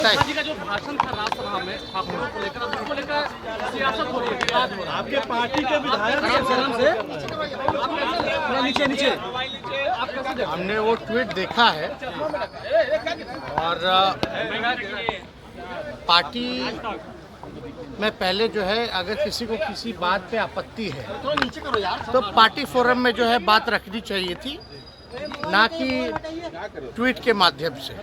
जी का जो भाषण था राज्यसभा में ठाकुरों को लेकर, उसको लेकर सियासत हो रही है, विवाद हो रहा है। आपके पार्टी के विधायक नीचे नीचे हमने वो ट्वीट देखा है और पार्टी में पहले जो है अगर किसी को किसी बात पे आपत्ति है तो पार्टी फोरम में जो है बात रखनी चाहिए थी, ना कि ट्वीट के माध्यम से।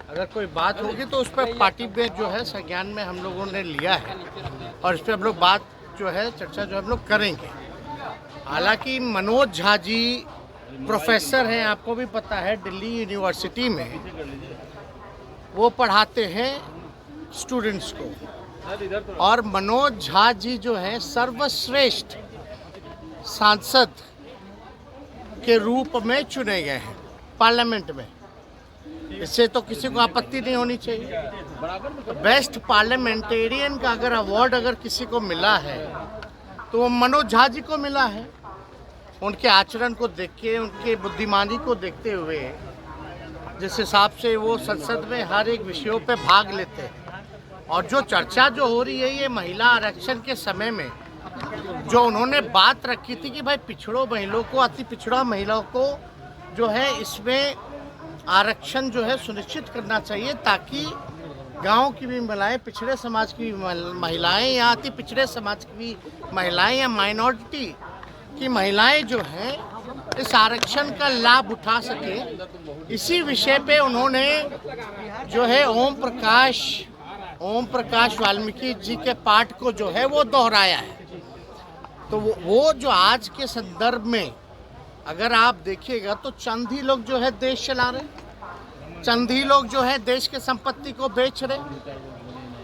अगर कोई बात होगी तो उस पर पार्टी में जो है संज्ञान में हम लोगों ने लिया है और इस पर हम लोग बात जो है चर्चा जो हम लोग करेंगे। हालांकि मनोज झा जी प्रोफेसर हैं, आपको भी पता है, दिल्ली यूनिवर्सिटी में वो पढ़ाते हैं स्टूडेंट्स को, और मनोज झा जी जो हैं सर्वश्रेष्ठ सांसद के रूप में चुने गए हैं पार्लियामेंट में। इससे तो किसी को आपत्ति नहीं होनी चाहिए। बेस्ट पार्लियामेंटेरियन का अगर अवार्ड अगर किसी को मिला है तो वो मनोज झा जी को मिला है। उनके आचरण को देख के, उनके बुद्धिमानी को देखते हुए, जिस हिसाब से वो संसद में हर एक विषयों पे भाग लेते हैं, और जो चर्चा जो हो रही है ये महिला आरक्षण के समय में जो उन्होंने बात रखी थी कि भाई पिछड़ों महिलाओं को, अति पिछड़ा महिलाओं को जो है इसमें आरक्षण जो है सुनिश्चित करना चाहिए, ताकि गांव की भी महिलाएं, पिछड़े समाज की महिलाएं या अति पिछड़े समाज की महिलाएं या माइनॉरिटी की महिलाएं जो हैं इस आरक्षण का लाभ उठा सके। इसी विषय पे उन्होंने जो है ओम प्रकाश वाल्मीकि जी के पाठ को जो है वो दोहराया है। तो वो जो आज के संदर्भ में अगर आप देखिएगा तो चंद ही लोग जो है देश चला रहे, चंद ही लोग जो है देश के संपत्ति को बेच रहे।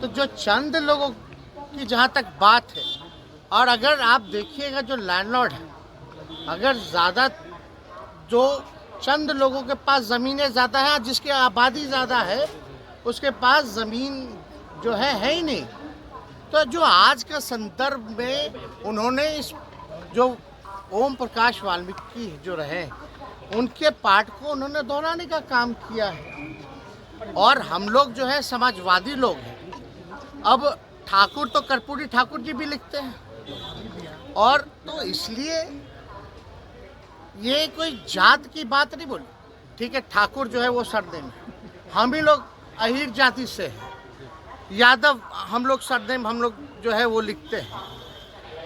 तो जो चंद लोगों की जहाँ तक बात है, और अगर आप देखिएगा जो लैंडलॉर्ड है, अगर ज़्यादा जो चंद लोगों के पास ज़मीनें ज़्यादा है, जिसकी आबादी ज़्यादा है उसके पास ज़मीन जो है ही नहीं। तो जो आज का संदर्भ में उन्होंने इस जो ओम प्रकाश वाल्मीकि जो रहे उनके पाठ को उन्होंने दोहराने का काम किया है। और हम लोग जो है समाजवादी लोग हैं। अब ठाकुर तो कर्पूरी ठाकुर जी भी लिखते हैं, और तो इसलिए ये कोई जात की बात नहीं बोली। ठीक है, ठाकुर जो है वो सरनेम है, हम ही लोग अहीर जाति से हैं, यादव हम लोग सरनेम हम लोग जो है वो लिखते हैं।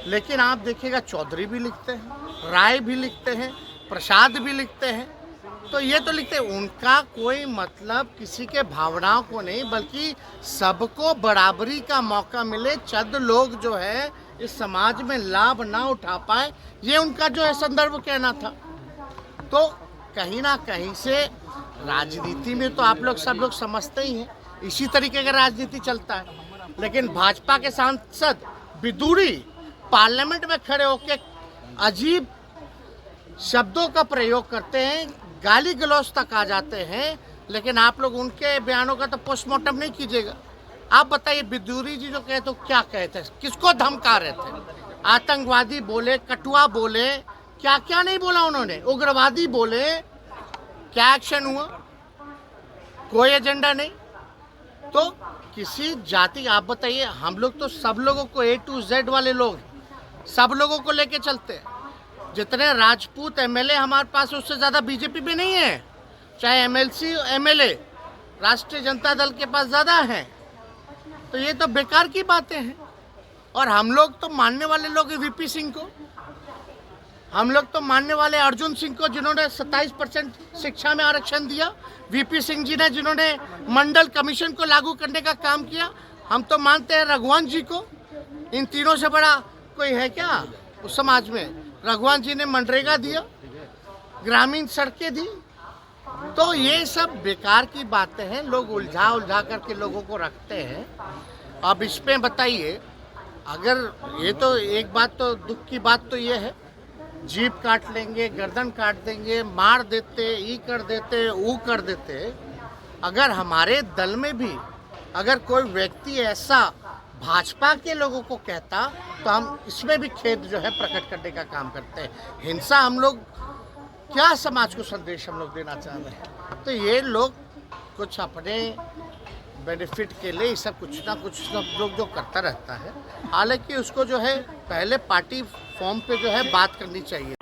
लेकिन आप देखिएगा चौधरी भी लिखते हैं, राय भी लिखते हैं, प्रसाद भी लिखते हैं। तो ये तो लिखते हैं, उनका कोई मतलब किसी के भावनाओं को नहीं, बल्कि सबको बराबरी का मौका मिले, चंद लोग जो है इस समाज में लाभ ना उठा पाए, ये उनका जो है संदर्भ कहना था। तो कहीं ना कहीं से राजनीति में तो आप लोग सब लोग समझते ही हैं, इसी तरीके का राजनीति चलता है। लेकिन भाजपा के सांसद विदुरी पार्लियामेंट में खड़े होकर अजीब शब्दों का प्रयोग करते हैं, गाली गलौज तक आ जाते हैं, लेकिन आप लोग उनके बयानों का तो पोस्टमार्टम नहीं कीजिएगा। आप बताइए, विदुरी जी जो कहे तो क्या कहते हैं, किसको धमका रहे थे? आतंकवादी बोले, कटुआ बोले, क्या क्या नहीं बोला उन्होंने, उग्रवादी बोले। क्या एक्शन हुआ? कोई एजेंडा नहीं। तो किसी जाति, आप बताइए, हम लोग तो सब लोगों को A to Z वाले लोग सब लोगों को लेके चलते हैं। जितने राजपूत MLA हमारे पास, उससे ज़्यादा बीजेपी में नहीं है। चाहे MLC MLA राष्ट्रीय जनता दल के पास ज़्यादा हैं। तो ये तो बेकार की बातें हैं। और हम लोग तो मानने वाले लोग हैं VP सिंह को, हम लोग तो मानने वाले अर्जुन सिंह को, जिन्होंने 27% शिक्षा में आरक्षण दिया, VP सिंह जी ने जिन्होंने मंडल कमीशन को लागू करने का काम किया। हम तो मानते हैं रघुवंश जी को। इन तीनों से बड़ा कोई है क्या उस समाज में? रघुवंश जी ने मनरेगा दिया, ग्रामीण सड़कें दी। तो ये सब बेकार की बातें हैं, लोग उलझा करके लोगों को रखते हैं। अब इसमें बताइए, अगर ये तो एक बात, तो दुख की बात तो ये है, जीभ काट लेंगे, गर्दन काट देंगे, मार देते, ई कर देते, ऊ कर देते। अगर हमारे दल में भी अगर कोई व्यक्ति ऐसा भाजपा के लोगों को कहता, तो हम इसमें भी खेद जो है प्रकट करने का काम करते हैं। हिंसा हम लोग क्या समाज को संदेश हम लोग देना चाह रहे हैं? तो ये लोग कुछ अपने बेनिफिट के लिए ये सब कुछ ना कुछ सब लोग जो करता रहता है। हालांकि उसको जो है पहले पार्टी फॉर्म पे जो है बात करनी चाहिए।